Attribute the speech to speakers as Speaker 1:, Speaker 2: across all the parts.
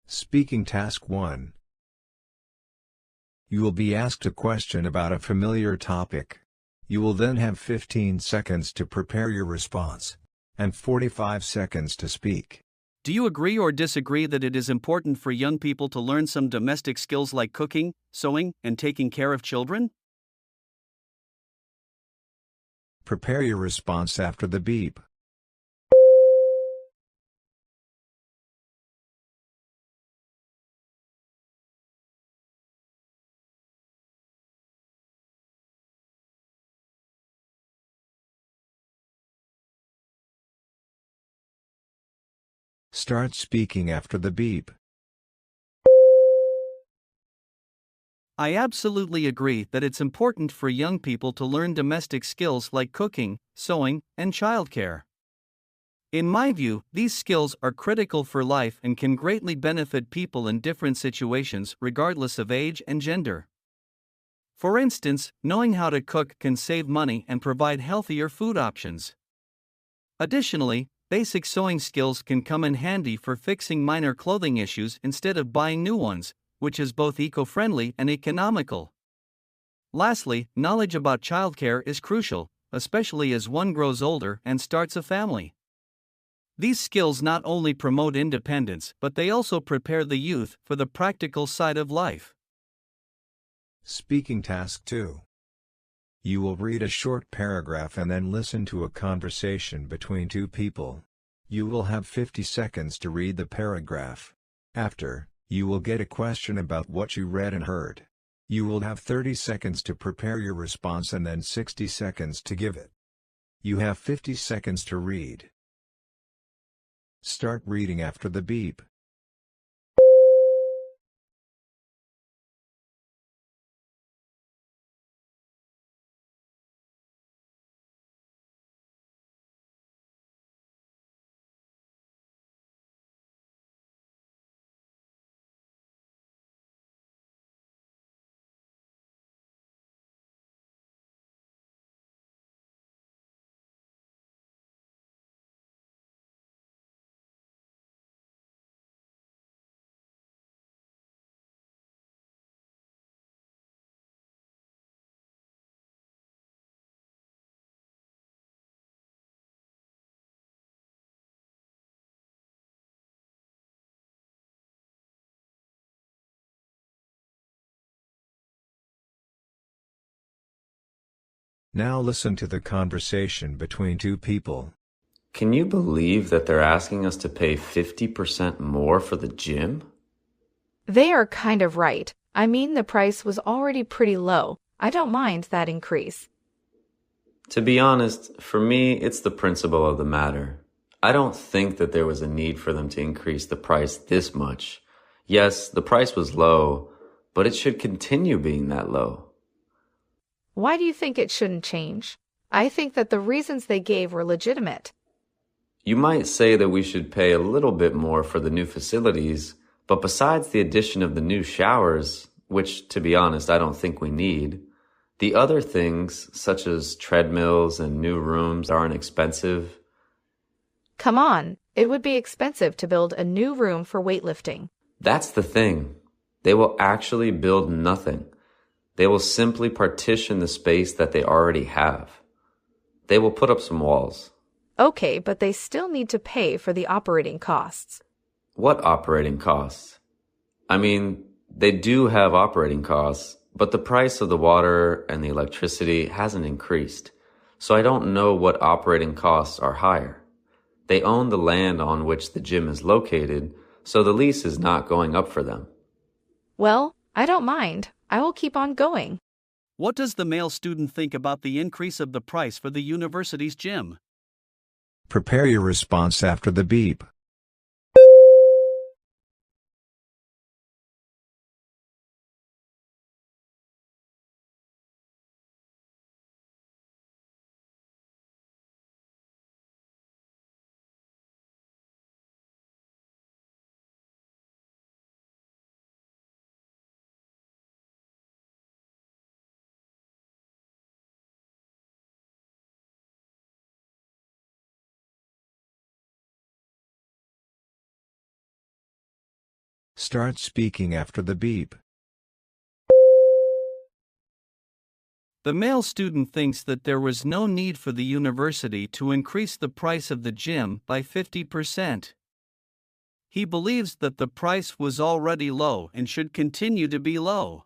Speaker 1: Speaking Task 1. You will be asked a question about a familiar topic. You will then have 15 seconds to prepare your response, and 45 seconds to speak.
Speaker 2: Do you agree or disagree that it is important for young people to learn some domestic skills like cooking, sewing, and taking care of children?
Speaker 1: Prepare your response after the beep. Start speaking after the beep.
Speaker 2: I absolutely agree that it's important for young people to learn domestic skills like cooking, sewing, and childcare. In my view, these skills are critical for life and can greatly benefit people in different situations regardless of age and gender. For instance, knowing how to cook can save money and provide healthier food options. Additionally, basic sewing skills can come in handy for fixing minor clothing issues instead of buying new ones, which is both eco-friendly and economical. Lastly, knowledge about childcare is crucial, especially as one grows older and starts a family. These skills not only promote independence, but they also prepare the youth for the practical side of life.
Speaker 1: Speaking Task 2. You will read a short paragraph and then listen to a conversation between two people. You will have 50 seconds to read the paragraph. After, you will get a question about what you read and heard. You will have 30 seconds to prepare your response and then 60 seconds to give it. You have 50 seconds to read. Start reading after the beep. Now listen to the conversation between two people.
Speaker 3: Can you believe that they're asking us to pay 50% more for the gym?
Speaker 4: They are kind of right. I mean, the price was already pretty low. I don't mind that increase.
Speaker 3: To be honest, for me, it's the principle of the matter. I don't think that there was a need for them to increase the price this much. Yes, the price was low, but it should continue being that low.
Speaker 4: Why do you think it shouldn't change? I think that the reasons they gave were legitimate.
Speaker 3: You might say that we should pay a little bit more for the new facilities, but besides the addition of the new showers, which, to be honest, I don't think we need, the other things, such as treadmills and new rooms, aren't expensive.
Speaker 4: Come on, it would be expensive to build a new room for weightlifting.
Speaker 3: That's the thing. They will actually build nothing. They will simply partition the space that they already have. They will put up some walls.
Speaker 4: Okay, but they still need to pay for the operating costs.
Speaker 3: What operating costs? I mean, they do have operating costs, but the price of the water and the electricity hasn't increased. So I don't know what operating costs are higher. They own the land on which the gym is located, so the lease is not going up for them.
Speaker 4: Well, I don't mind. I will keep on going.
Speaker 2: What does the male student think about the increase of the price for the university's gym?
Speaker 1: Prepare your response after the beep. Start speaking after the beep.
Speaker 2: The male student thinks that there was no need for the university to increase the price of the gym by 50%. He believes that the price was already low and should continue to be low.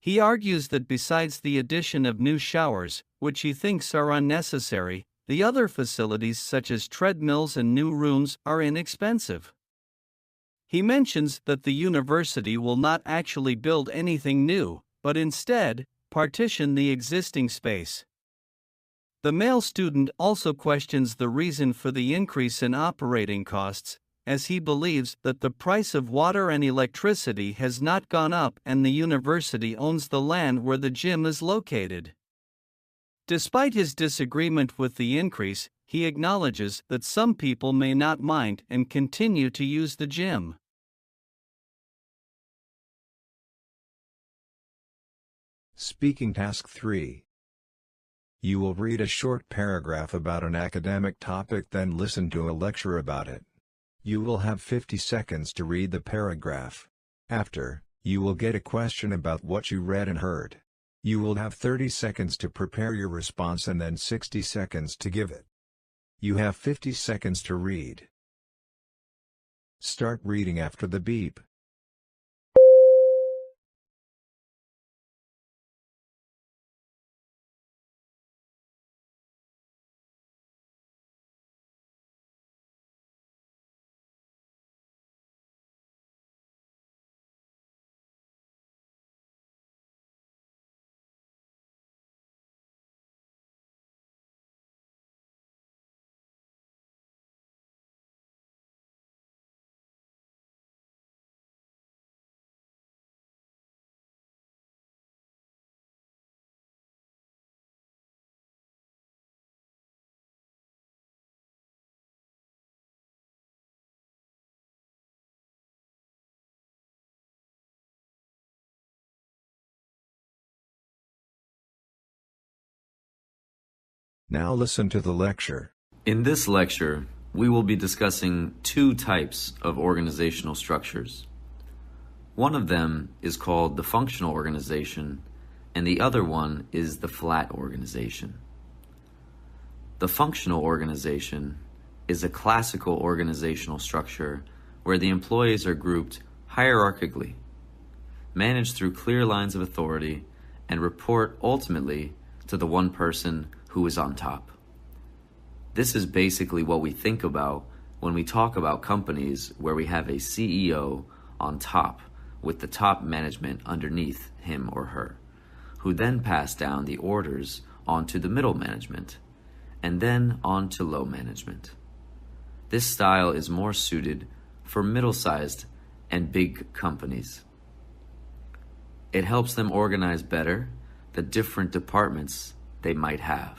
Speaker 2: He argues that besides the addition of new showers, which he thinks are unnecessary, the other facilities such as treadmills and new rooms are inexpensive. He mentions that the university will not actually build anything new, but instead, partition the existing space. The male student also questions the reason for the increase in operating costs, as he believes that the price of water and electricity has not gone up and the university owns the land where the gym is located. Despite his disagreement with the increase, he acknowledges that some people may not mind and continue to use the gym.
Speaker 1: Speaking Task 3. You will read a short paragraph about an academic topic, then listen to a lecture about it. You will have 50 seconds to read the paragraph. After, you will get a question about what you read and heard. You will have 30 seconds to prepare your response and then 60 seconds to give it. You have 50 seconds to read. Start reading after the beep. Now listen to the lecture.
Speaker 3: In this lecture, we will be discussing two types of organizational structures. One of them is called the functional organization, and the other one is the flat organization. The functional organization is a classical organizational structure where the employees are grouped hierarchically, managed through clear lines of authority, and report ultimately to the one person who is on top. This is basically what we think about when we talk about companies where we have a CEO on top with the top management underneath him or her, who then pass down the orders onto the middle management and then on to low management. This style is more suited for middle-sized and big companies. It helps them organize better the different departments they might have.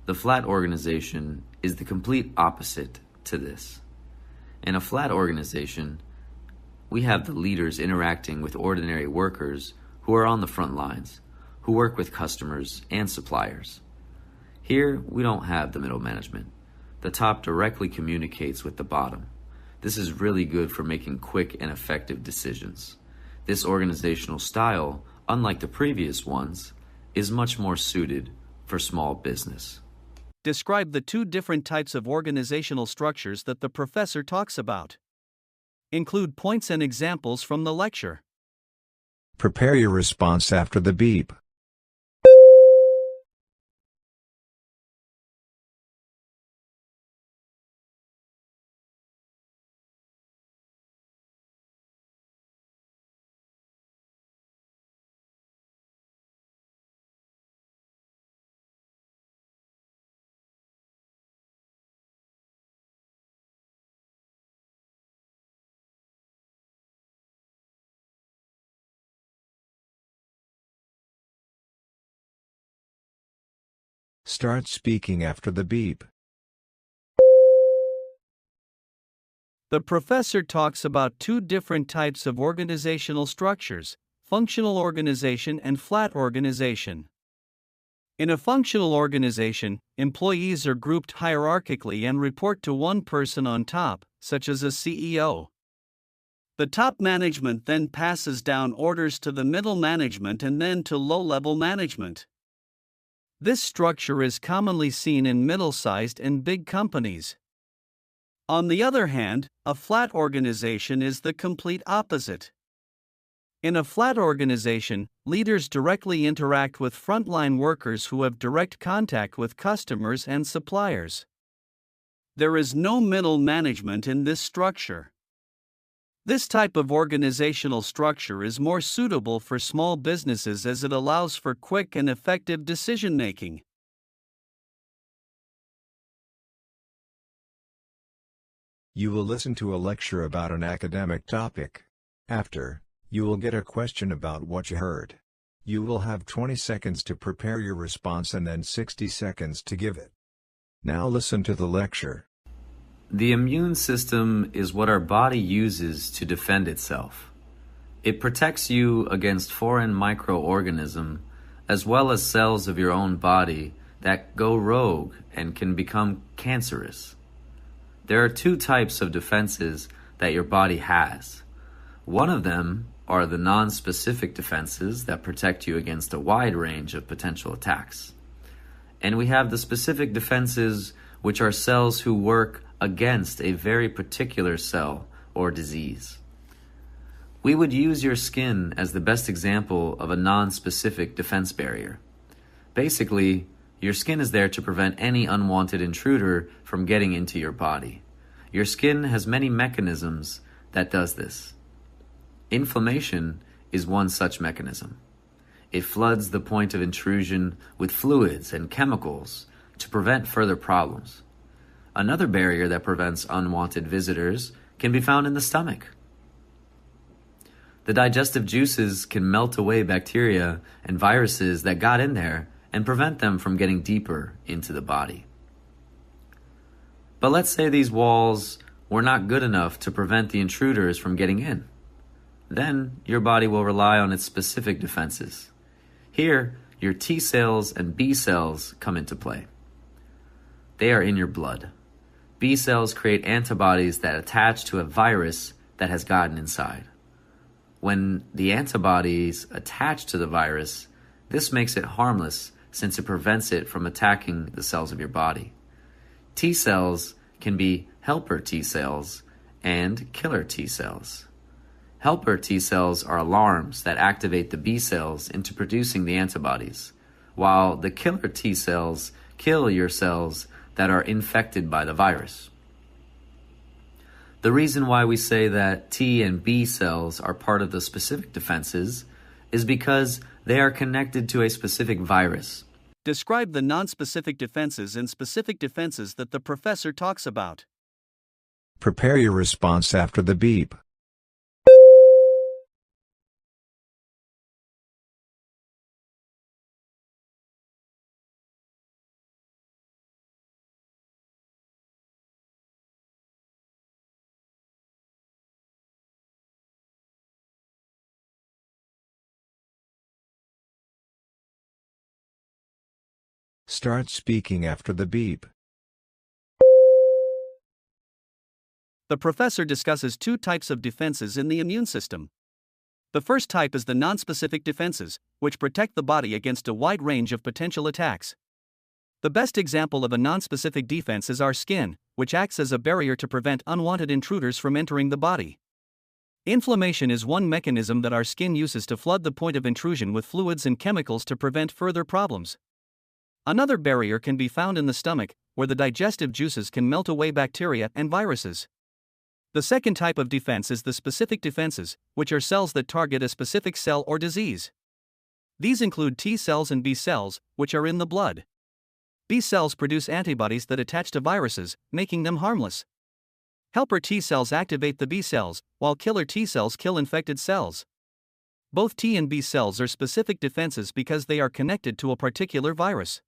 Speaker 3: The flat organization is the complete opposite to this. In a flat organization, we have the leaders interacting with ordinary workers who are on the front lines, who work with customers and suppliers. Here, we don't have the middle management. The top directly communicates with the bottom. This is really good for making quick and effective decisions. This organizational style, unlike the previous ones, is much more suited for small business.
Speaker 2: Describe the two different types of organizational structures that the professor talks about. Include points and examples from the lecture.
Speaker 1: Prepare your response after the beep. Start speaking after the beep.
Speaker 2: The professor talks about two different types of organizational structures, functional organization and flat organization. In a functional organization, employees are grouped hierarchically and report to one person on top, such as a CEO. The top management then passes down orders to the middle management and then to low-level management. This structure is commonly seen in middle-sized and big companies. On the other hand, a flat organization is the complete opposite. In a flat organization, leaders directly interact with frontline workers who have direct contact with customers and suppliers. There is no middle management in this structure. This type of organizational structure is more suitable for small businesses as it allows for quick and effective decision-making.
Speaker 1: You will listen to a lecture about an academic topic. After, you will get a question about what you heard. You will have 20 seconds to prepare your response and then 60 seconds to give it. Now listen to the lecture.
Speaker 3: The immune system is what our body uses to defend itself. It protects you against foreign microorganisms as well as cells of your own body that go rogue and can become cancerous. There are two types of defenses that your body has. One of them are the non-specific defenses that protect you against a wide range of potential attacks. And we have the specific defenses, which are cells who work against a very particular cell or disease. We would use your skin as the best example of a non-specific defense barrier. Basically, your skin is there to prevent any unwanted intruder from getting into your body. Your skin has many mechanisms that does this. Inflammation is one such mechanism. It floods the point of intrusion with fluids and chemicals to prevent further problems. Another barrier that prevents unwanted visitors can be found in the stomach. The digestive juices can melt away bacteria and viruses that got in there and prevent them from getting deeper into the body. But let's say these walls were not good enough to prevent the intruders from getting in. Then your body will rely on its specific defenses. Here, your T cells and B cells come into play. They are in your blood. B cells create antibodies that attach to a virus that has gotten inside. When the antibodies attach to the virus, this makes it harmless since it prevents it from attacking the cells of your body. T cells can be helper T cells and killer T cells. Helper T cells are alarms that activate the B cells into producing the antibodies, while the killer T cells kill your cells that are infected by the virus. The reason why we say that T and B cells are part of the specific defenses is because they are connected to a specific virus.
Speaker 2: Describe the non-specific defenses and specific defenses that the professor talks about.
Speaker 1: Prepare your response after the beep. Start speaking after the beep.
Speaker 2: The professor discusses two types of defenses in the immune system. The first type is the nonspecific defenses, which protect the body against a wide range of potential attacks. The best example of a nonspecific defense is our skin, which acts as a barrier to prevent unwanted intruders from entering the body. Inflammation is one mechanism that our skin uses to flood the point of intrusion with fluids and chemicals to prevent further problems. Another barrier can be found in the stomach, where the digestive juices can melt away bacteria and viruses. The second type of defense is the specific defenses, which are cells that target a specific cell or disease. These include T cells and B cells, which are in the blood. B cells produce antibodies that attach to viruses, making them harmless. Helper T cells activate the B cells, while killer T cells kill infected cells. Both T and B cells are specific defenses because they are connected to a particular virus.